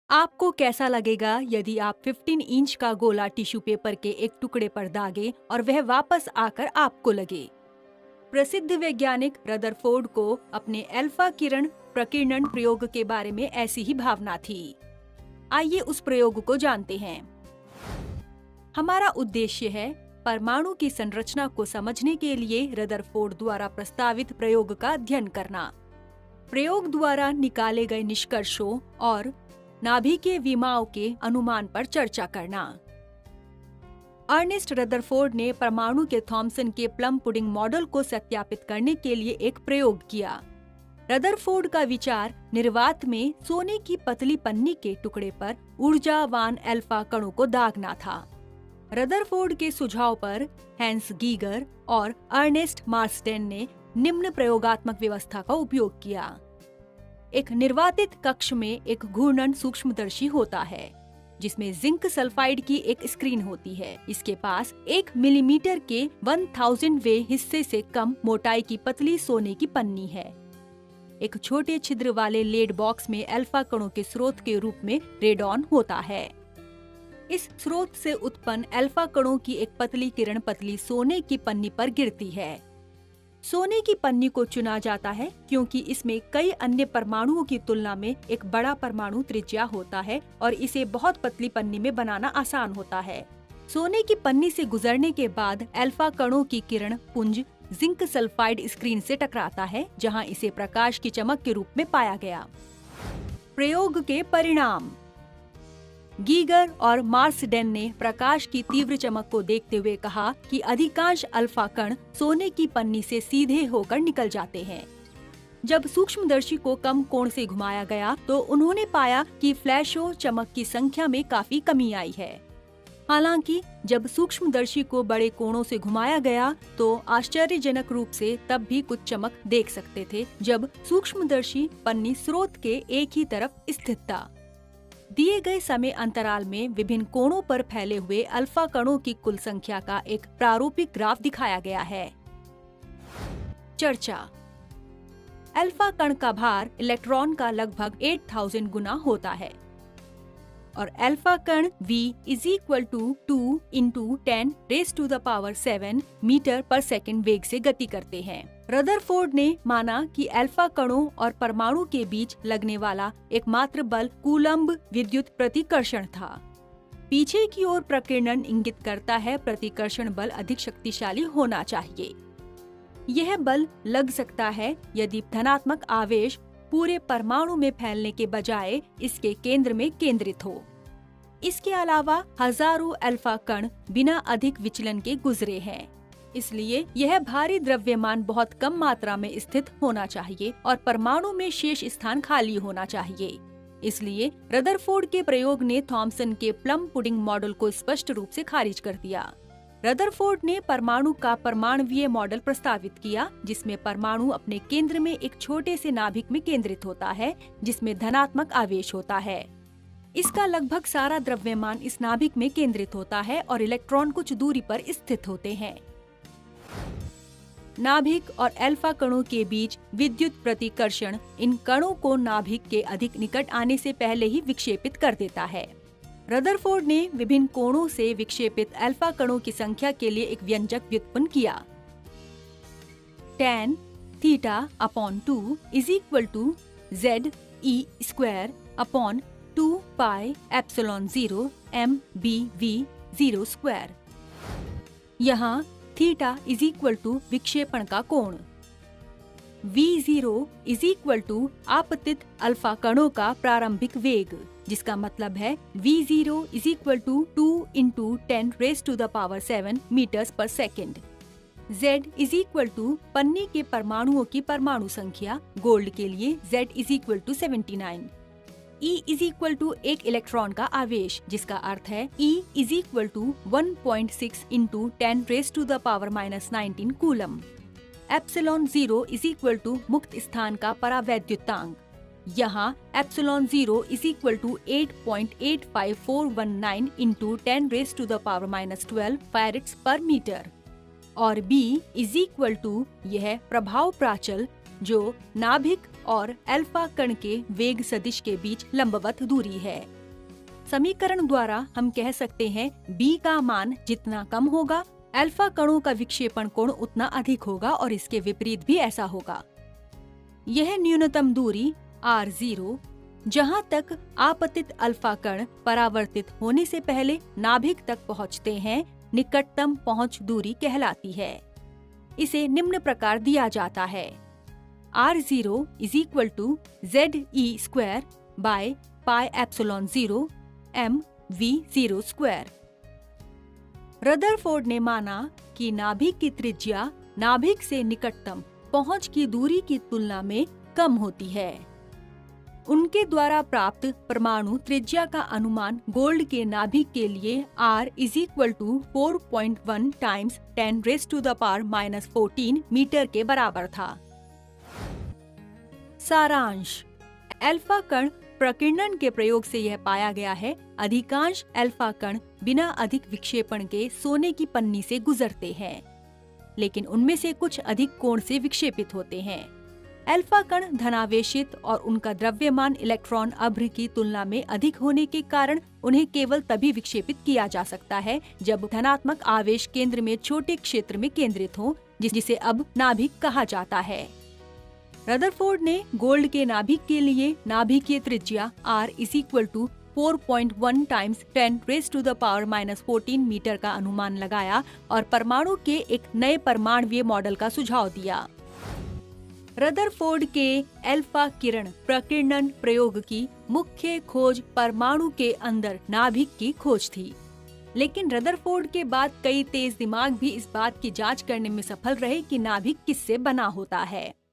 आपको कैसा लगेगा यदि आप 15 इंच का गोला टिश्यू पेपर के एक टुकड़े पर दागे और वह वापस आकर आपको लगे? प्रसिद्ध वैज्ञानिक रदरफोर्ड को अपने अल्फा किरण प्रकीर्णन प्रयोग के बारे में ऐसी ही भावना थी। आइए उस प्रयोग को जानते हैं। हमारा उद्देश्य है परमाणु की संरचना को समझने के लिए रदरफोर्ड द्वारा प्रस्तावित प्रयोग का अध्ययन करना, प्रयोग द्वारा निकाले गए निष्कर्षों और नाभिकीय विमाओं के अनुमान पर चर्चा करना। अर्नेस्ट रदरफोर्ड ने परमाणु के थॉमसन के प्लम पुडिंग मॉडल को सत्यापित करने के लिए एक प्रयोग किया। रदरफोर्ड का विचार निर्वात में सोने की पतली पन्नी के टुकड़े पर ऊर्जावान अल्फा कणों को दागना था। रदरफोर्ड के सुझाव पर हैंस गीगर और अर्नेस्ट मार्सडेन ने निम्न प्रयोगात्मक व्यवस्था का उपयोग किया। एक निर्वातित कक्ष में एक घूर्णन सूक्ष्मदर्शी होता है जिसमें जिंक सल्फाइड की एक स्क्रीन होती है। इसके पास 1 मिलीमीटर के 1000वें हिस्से से कम मोटाई की पतली सोने की पन्नी है। एक छोटे छिद्र वाले लेड बॉक्स में अल्फा कणों के स्रोत के रूप में रेडॉन होता है। इस स्रोत से उत्पन्न अल्फा कणों की एक पतली किरण पतली सोने की पन्नी पर गिरती है। सोने की पन्नी को चुना जाता है क्योंकि इसमें कई अन्य परमाणुओं की तुलना में एक बड़ा परमाणु त्रिज्या होता है और इसे बहुत पतली पन्नी में बनाना आसान होता है। सोने की पन्नी से गुजरने के बाद अल्फा कणों की किरण पुंज जिंक सल्फाइड स्क्रीन से टकराता है, जहां इसे प्रकाश की चमक के रूप में पाया गया। प्रयोग के परिणाम। गीगर और मार्सडेन ने प्रकाश की तीव्र चमक को देखते हुए कहा कि अधिकांश अल्फा कण सोने की पन्नी से सीधे होकर निकल जाते हैं। जब सूक्ष्मदर्शी को कम कोण से घुमाया गया तो उन्होंने पाया कि फ्लैशों चमक की संख्या में काफी कमी आई है। हालांकि जब सूक्ष्मदर्शी को बड़े कोणों से घुमाया गया तो आश्चर्यजनक रूप से तब भी कुछ चमक देख सकते थे जब सूक्ष्मदर्शी पन्नी स्रोत के एक ही तरफ स्थित था। दिए गए समय अंतराल में विभिन्न कोणों पर फैले हुए अल्फा कणों की कुल संख्या का एक प्रारूपिक ग्राफ दिखाया गया है। चर्चा। अल्फा कण का भार इलेक्ट्रॉन का लगभग 8000 गुना होता है और अल्फा कण v = 2 × 10⁻⁷ मीटर पर सेकंड वेग से गति करते हैं। रदरफोर्ड ने माना कि अल्फा कणों और परमाणु के बीच लगने वाला एकमात्र बल कूलम्ब विद्युत प्रतिकर्षण था। पीछे की ओर प्रकीर्णन इंगित करता है प्रतिकर्षण बल अधिक शक्तिशाली होना चाहिए। यह बल लग सकता है यदि धनात्मक आवेश पूरे परमाणु में फैलने के बजाय इसके केंद्र में केंद्रित हो। इसके अलावा हजारों अल्फा कण बिना अधिक विचलन के गुजरे हैं, इसलिए यह भारी द्रव्यमान बहुत कम मात्रा में स्थित होना चाहिए और परमाणु में शेष स्थान खाली होना चाहिए। इसलिए रदरफोर्ड के प्रयोग ने थॉमसन के प्लम पुडिंग मॉडल को स्पष्ट रूप से खारिज कर दिया। रदरफोर्ड ने परमाणु का परमाणुवीय मॉडल प्रस्तावित किया जिसमें परमाणु अपने केंद्र में एक छोटे से नाभिक में केंद्रित होता है जिसमें धनात्मक आवेश होता है। इसका लगभग सारा द्रव्यमान इस नाभिक में केंद्रित होता है और इलेक्ट्रॉन कुछ दूरी पर स्थित होते हैं। नाभिक और अल्फा कणों के बीच विद्युत प्रतिकर्षण इन कणों को नाभिक के अधिक निकट आने से पहले ही विक्षेपित कर देता है। रदरफोर्ड ने विभिन्न कोणों से विक्षेपित अल्फा कणों की संख्या के लिए एक व्यंजक व्युत्पन्न किया। tan θ/2 = Ze² 2πε0 MbV02। यहाँ थीटा = विक्षेपण का कोण, V0 = आपतित अल्फा कणों का प्रारंभिक वेग, जिसका मतलब है V0 = 2 × 10⁻⁷ मीटर्स पर सेकेंड। Z = पन्नी के परमाणुओं की परमाणु संख्या, गोल्ड के लिए Z = 79। E = एक इलेक्ट्रॉन का आवेश, जिसका अर्थ है E = 1.6 × 10⁻⁻19 कूलम। ε0 = मुक्त स्थान का परावैद्युतांक, यहाँ ε0 = 8.85419 × 10⁻12 फैराड्स पर मीटर और B = यह प्रभाव प्राचल जो नाभिक और अल्फा कण के वेग सदिश के बीच लंबवत दूरी है। समीकरण द्वारा हम कह सकते हैं b का मान जितना कम होगा, अल्फा कणों का विक्षेपण कोण उतना अधिक होगा और इसके विपरीत भी ऐसा होगा। यह न्यूनतम दूरी r0 जहां तक आपतित अल्फा कण परावर्तित होने से पहले नाभिक तक पहुंचते हैं, निकटतम पहुंच दूरी कहलाती है। इसे निम्न प्रकार दिया जाता है: r0 = ze² by πε0 mv02। Rutherford ने माना कि नाभिक की त्रिज्या नाभिक से निकटतम पहुंच की दूरी की तुलना में कम होती है। उनके द्वारा प्राप्त परमाणु त्रिज्या का अनुमान गोल्ड के नाभिक के लिए r = 4.1 × 10⁻⁻14 मीटर के बराबर था। सारांश: अल्फा कण प्रकीर्णन के प्रयोग से यह पाया गया है, अधिकांश अल्फा कण बिना अधिक विक्षेपण के सोने की पन्नी से गुजरते हैं, लेकिन उनमें से कुछ अधिक कोण से विक्षेपित होते हैं। अल्फा कण धनावेशित और उनका द्रव्यमान इलेक्ट्रॉन अभ्र की तुलना में अधिक होने के कारण उन्हें केवल तभी विक्षेपित किया जा सकता है जब धनात्मक आवेश केंद्र में छोटे क्षेत्र में केंद्रित हो, जिसे अब नाभिक कहा जाता है। रदरफोर्ड ने गोल्ड के नाभिक के लिए नाभिकीय त्रिज्या r = 4.1 × 10⁻⁻14 मीटर का अनुमान लगाया और परमाणु के एक नए परमाणुीय मॉडल का सुझाव दिया। रदरफोर्ड के अल्फा किरण प्रकीर्णन प्रयोग की मुख्य खोज परमाणु के अंदर नाभिक की खोज थी, लेकिन रदरफोर्ड के बाद कई तेज दिमाग भी इस बात की जांच करने में सफल रहे कि नाभिक किससे बना होता है।